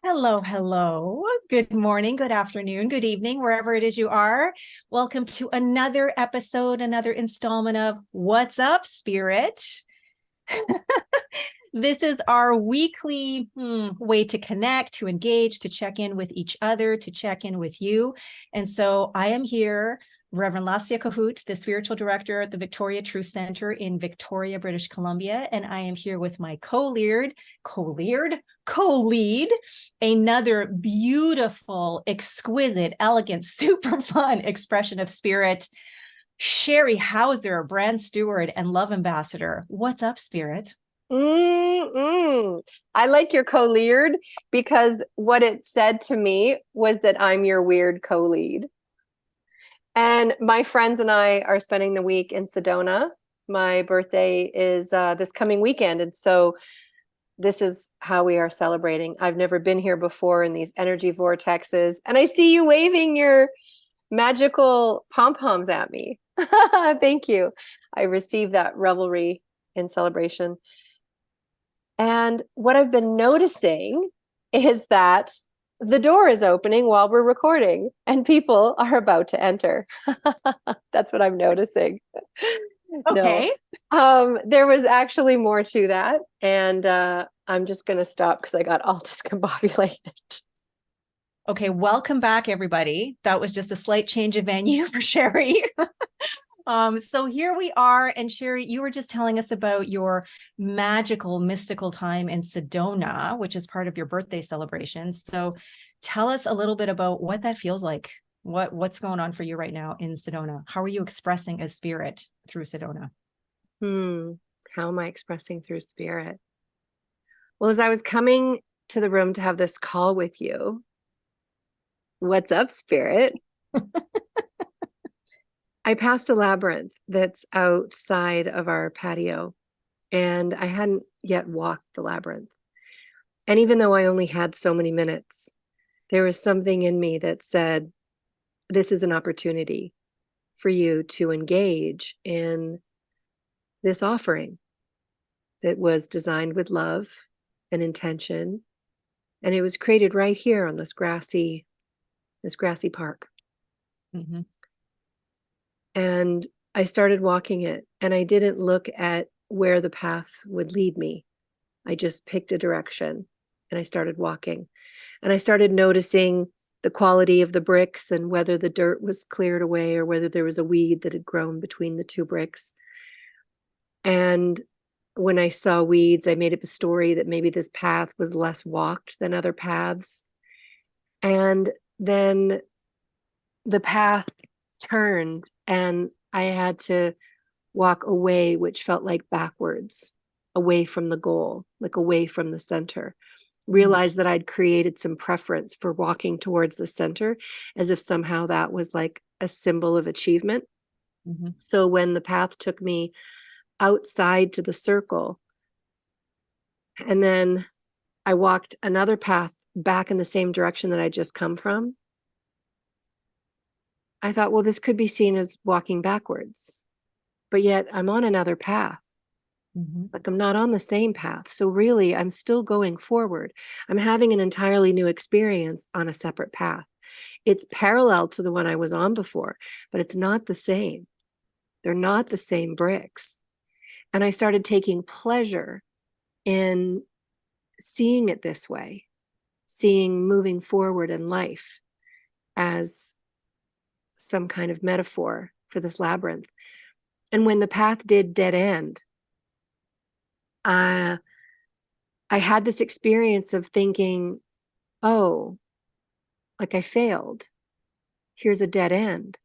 Hello, hello. Good morning, good afternoon, good evening, wherever it is you are. Welcome to another episode, another installment of What's Up, Spirit? This is our weekly way to connect, to engage, to check in with each other, to check in with you. And so I am here, Reverend Lesia Kohut, the spiritual director at the Victoria Truth Center in Victoria, British Columbia. And I am here with my co-lead, another beautiful, exquisite, elegant, super fun expression of spirit, Sheri Hauser, brand steward and love ambassador. What's up, spirit? I like your co-lead because what it said to me was that I'm your weird co-lead. And my friends and I are spending the week in Sedona. My birthday is this coming weekend. And so this is how we are celebrating. I've never been here before in these energy vortexes. And I see you waving your magical pom-poms at me. Thank you. I received that revelry in celebration. And what I've been noticing is that the door is opening while we're recording and people are about to enter. That's what I'm noticing. No. Okay. There was actually more to that. And I'm just going to stop because I got all discombobulated. Okay, welcome back, everybody. That was just a slight change of venue for Sheri. So here we are, and Sheri, you were just telling us about your magical, mystical time in Sedona, which is part of your birthday celebration. So tell us a little bit about what that feels like. What's going on for you right now in Sedona? How are you expressing as spirit through Sedona? How am I expressing through spirit? Well, as I was coming to the room to have this call with you, what's up, spirit? I passed a labyrinth that's outside of our patio, and I hadn't yet walked the labyrinth. And even though I only had so many minutes, there was something in me that said, this is an opportunity for you to engage in this offering that was designed with love and intention. And it was created right here on this grassy park. Mm-hmm. And I started walking it, and I didn't look at where the path would lead me. I just picked a direction and I started walking. And I started noticing the quality of the bricks and whether the dirt was cleared away or whether there was a weed that had grown between the two bricks. And when I saw weeds, I made up a story that maybe this path was less walked than other paths. And then the path turned and I had to walk away, which felt like backwards, away from the goal, like away from the center. Realized that I'd created some preference for walking towards the center, as if somehow that was like a symbol of achievement. Mm-hmm. So when the path took me outside to the circle, and then I walked another path back in the same direction that I'd just come from, I thought, well, this could be seen as walking backwards, but yet I'm on another path. Mm-hmm. Like I'm not on the same path. So really, I'm still going forward. I'm having an entirely new experience on a separate path. It's parallel to the one I was on before, but it's not the same. They're not the same bricks. And I started taking pleasure in seeing it this way, seeing moving forward in life as some kind of metaphor for this labyrinth. And when the path did dead end, I had this experience of thinking, oh, like I failed. Here's a dead end.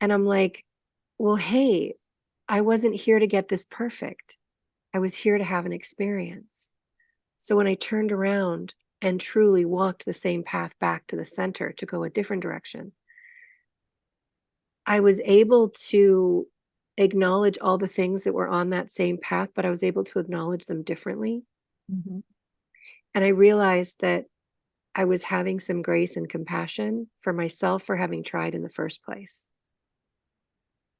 And I'm like, well, hey, I wasn't here to get this perfect. I was here to have an experience. So when I turned around and truly walked the same path back to the center to go a different direction, I was able to acknowledge all the things that were on that same path, but I was able to acknowledge them differently. Mm-hmm. And I realized that I was having some grace and compassion for myself for having tried in the first place.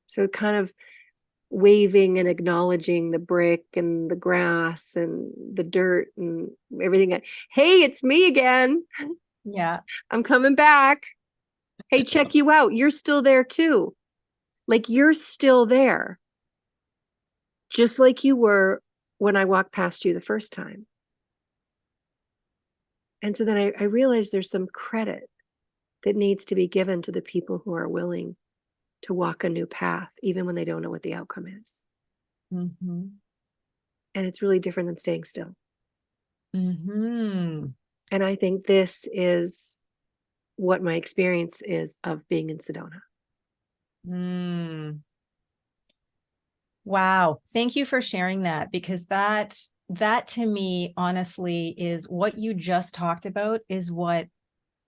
So it kind of waving and acknowledging the brick and the grass and the dirt and everything. Hey, it's me again. Yeah. I'm coming back. Hey, check you out. You're still there too. Like you're still there. Just like you were when I walked past you the first time. And so then I realized there's some credit that needs to be given to the people who are willing to walk a new path, even when they don't know what the outcome is. Mm-hmm. And it's really different than staying still. Mm-hmm. And I think this is what my experience is of being in Sedona. Mm. Wow. Thank you for sharing that, because that to me, honestly, is what you just talked about is what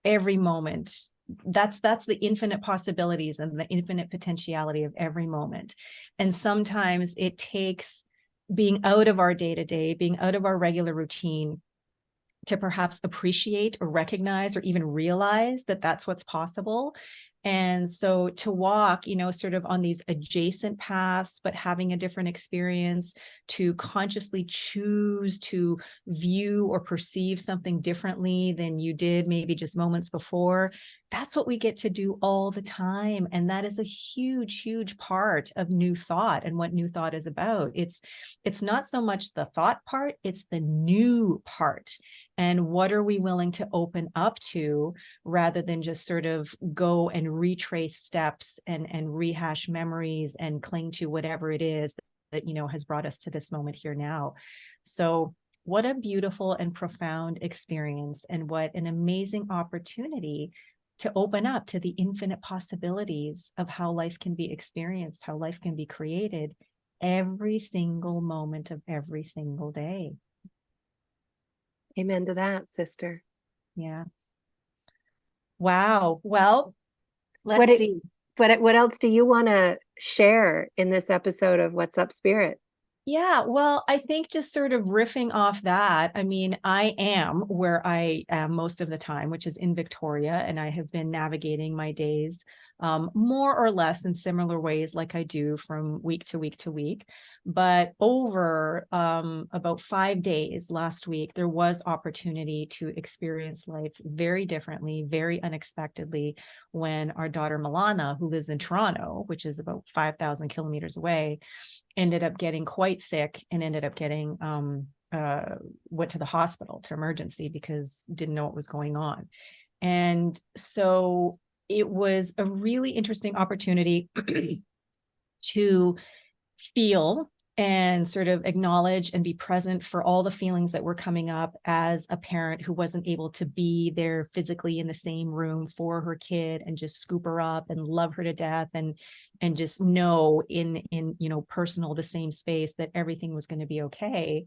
every moment, that's the infinite possibilities and the infinite potentiality of every moment. And sometimes it takes being out of our day-to-day, being out of our regular routine, to perhaps appreciate or recognize or even realize that that's what's possible. And so to walk, sort of on these adjacent paths, but having a different experience, to consciously choose to view or perceive something differently than you did maybe just moments before, that's what we get to do all the time. And that is a huge, huge part of new thought and what new thought is about. It's not so much the thought part, it's the new part. And what are we willing to open up to, rather than just sort of go and retrace steps and rehash memories and cling to whatever it is that has brought us to this moment here now. So what a beautiful and profound experience, and what an amazing opportunity to open up to the infinite possibilities of how life can be experienced, how life can be created every single moment of every single day. Amen to that, sister. Yeah. Wow. Well, What let's it, see. what else do you want to share in this episode of What's Up, Spirit? Yeah, well, I think just sort of riffing off that, I mean, I am where I am most of the time, which is in Victoria, and I have been navigating my days more or less in similar ways, like I do from week to week to week. But over about 5 days last week, there was opportunity to experience life very differently, very unexpectedly, when our daughter Milana, who lives in Toronto, which is about 5,000 kilometers away, ended up getting quite sick and ended up getting went to the hospital, to emergency, because didn't know what was going on. And so it was a really interesting opportunity to feel and sort of acknowledge and be present for all the feelings that were coming up as a parent who wasn't able to be there physically in the same room for her kid and just scoop her up and love her to death, and just know in personal, the same space, that everything was going to be okay,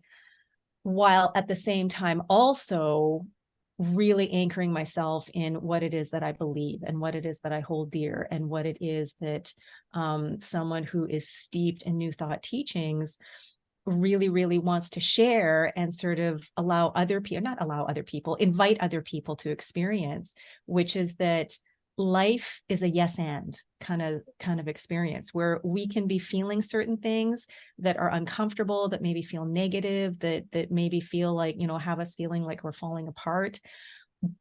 while at the same time also really anchoring myself in what it is that I believe and what it is that I hold dear, and what it is that someone who is steeped in new thought teachings really, really wants to share, and sort of allow other people, not allow other people, invite other people to experience, which is that life is a yes and kind of experience, where we can be feeling certain things that are uncomfortable, that maybe feel negative, that maybe feel like, have us feeling like we're falling apart.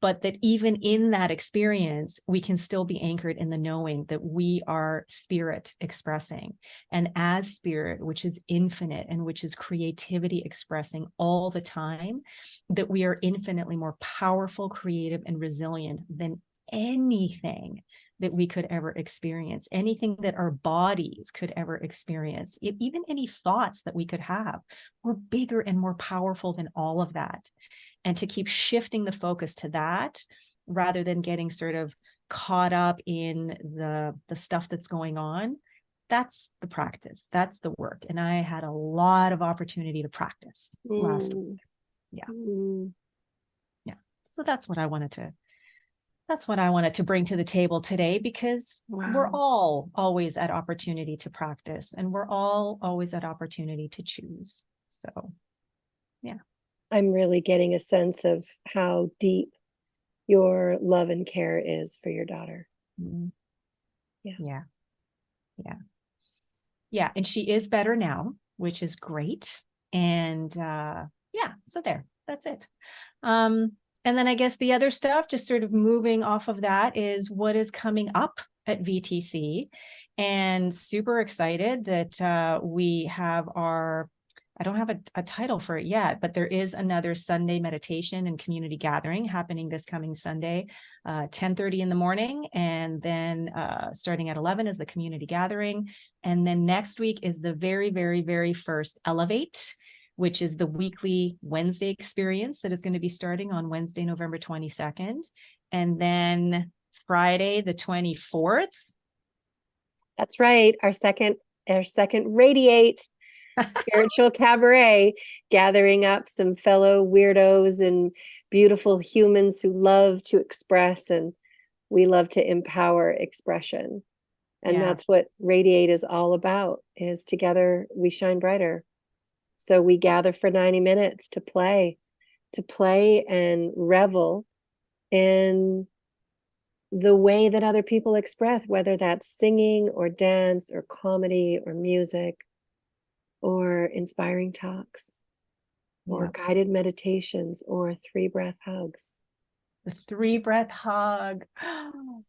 But that even in that experience, we can still be anchored in the knowing that we are spirit expressing. And as spirit, which is infinite and which is creativity expressing all the time, that we are infinitely more powerful, creative, and resilient than anything that we could ever experience, anything that our bodies could ever experience, even any thoughts that we could have. We're bigger and more powerful than all of that. And to keep shifting the focus to that, rather than getting sort of caught up in the stuff that's going on, that's the practice, that's the work. And I had a lot of opportunity to practice last week. Yeah. Yeah. So that's what I wanted to bring to the table today, because we're Wow. all always at opportunity to practice, and we're all always at opportunity to choose. So yeah. I'm really getting a sense of how deep your love and care is for your daughter. Mm-hmm. Yeah. Yeah. Yeah. Yeah. And she is better now, which is great. And yeah, so that's it. And then I guess the other stuff, just sort of moving off of that, is what is coming up at VTC. And super excited that we have our, I don't have a title for it yet, but there is another Sunday meditation and community gathering happening this coming Sunday, 10:30 in the morning. And then starting at 11 is the community gathering. And then next week is the very, very, very first Elevate, which is the weekly Wednesday experience that is going to be starting on Wednesday, November 22nd. And then Friday, the 24th. That's right. Our second Radiate spiritual cabaret, gathering up some fellow weirdos and beautiful humans who love to express, and we love to empower expression. And that's what Radiate is all about, is together we shine brighter. So we gather for 90 minutes to play and revel in the way that other people express, whether that's singing or dance or comedy or music or inspiring talks or guided meditations or 3-breath hugs. The 3-breath hug.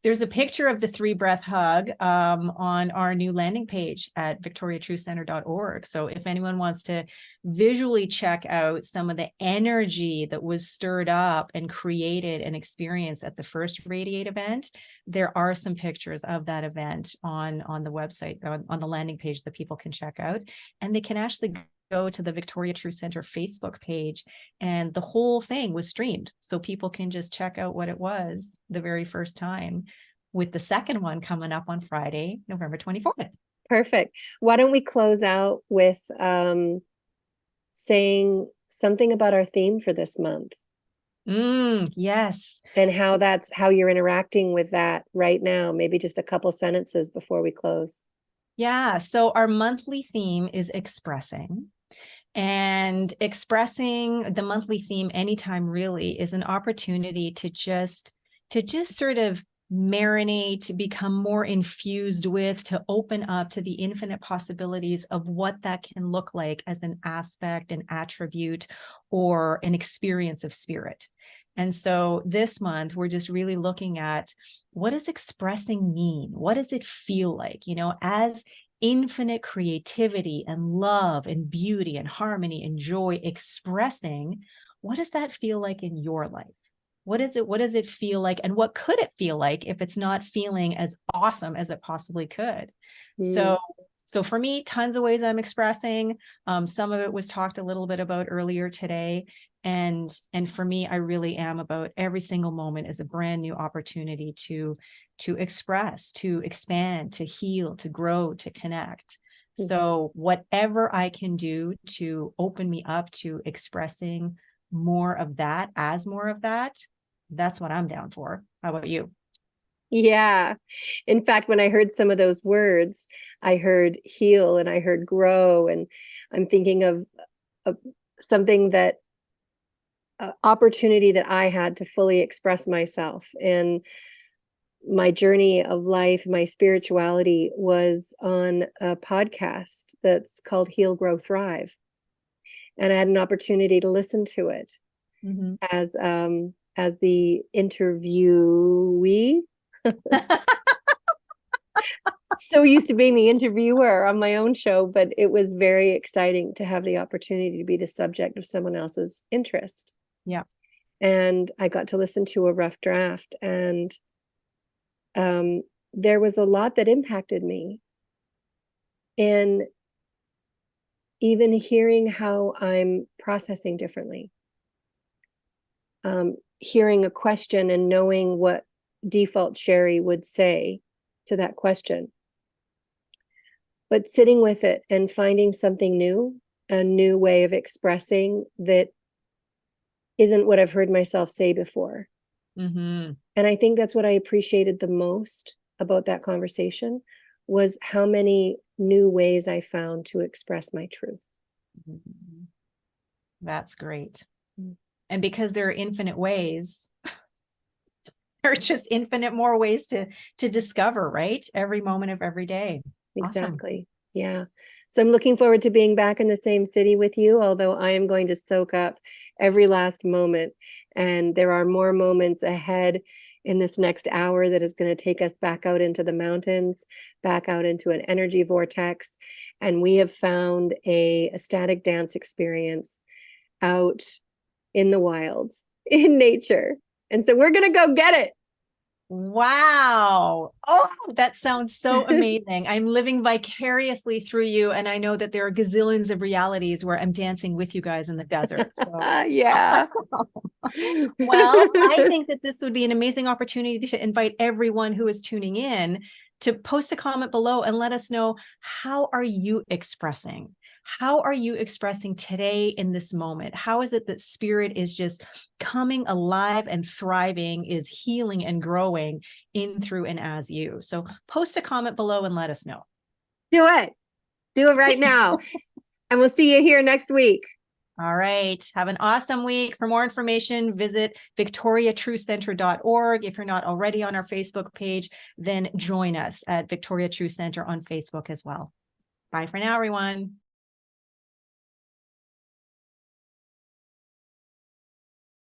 There's a picture of the 3-breath hug on our new landing page at victoriatruthcenter.org. So if anyone wants to visually check out some of the energy that was stirred up and created and experienced at the first Radiate event, there are some pictures of that event on the website, on the landing page that people can check out. And they can actually go to the Victoria Truth Center Facebook page, and the whole thing was streamed. So people can just check out what it was the very first time, with the second one coming up on Friday, November 24th. Perfect. Why don't we close out with saying something about our theme for this month? Yes. And how you're interacting with that right now. Maybe just a couple sentences before we close. Yeah. So our monthly theme is expressing. And expressing, the monthly theme anytime really, is an opportunity to just sort of marinate, to become more infused with, to open up to the infinite possibilities of what that can look like as an aspect, an attribute, or an experience of spirit. And so this month, we're just really looking at, what does expressing mean? What does it feel like? As infinite creativity and love and beauty and harmony and joy expressing, what does that feel like in your life? What does it feel like? And what could it feel like if it's not feeling as awesome as it possibly could? So for me, tons of ways I'm expressing. Some of it was talked a little bit about earlier today. And for me, I really am about every single moment is a brand new opportunity to express, to expand, to heal, to grow, to connect. So whatever I can do to open me up to expressing more of that, that's what I'm down for. How about you? Yeah. In fact, when I heard some of those words, I heard heal and I heard grow, and I'm thinking of something that opportunity that I had to fully express myself. And my journey of life, my spirituality, was on a podcast that's called Heal, Grow, Thrive. And I had an opportunity to listen to it as the interviewee. So used to being the interviewer on my own show, but it was very exciting to have the opportunity to be the subject of someone else's interest. Yeah. And I got to listen to a rough draft, and there was a lot that impacted me. And even hearing how I'm processing differently, hearing a question and knowing what default Sheri would say to that question, but sitting with it and finding something new, a new way of expressing that isn't what I've heard myself say before. And I think that's what I appreciated the most about that conversation, was how many new ways I found to express my truth. That's great. And because there are infinite ways, there are just infinite more ways to discover, right? Every moment of every day. Exactly. Yeah. So I'm looking forward to being back in the same city with you, although I am going to soak up every last moment. And there are more moments ahead in this next hour that is going to take us back out into the mountains, back out into an energy vortex. And we have found a ecstatic dance experience out in the wilds, in nature. And so we're going to go get Wow. Oh, that sounds so it. amazing. I'm living vicariously through you. And I know that there are gazillions of realities where I'm dancing with you guys in the desert. So, Yeah. well, I think that this would be an amazing opportunity to invite everyone who is tuning in to post a comment below and let us know, how are you expressing? How are you expressing today in this moment? How is it that spirit is just coming alive and thriving, is healing and growing in, through, and as you? So post a comment below and let us know. Do it. Do it right now. And we'll see you here next week. All right. Have an awesome week. For more information, visit victoriatruthcenter.org. If you're not already on our Facebook page, then join us at Victoria Truth Center on Facebook as well. Bye for now, everyone.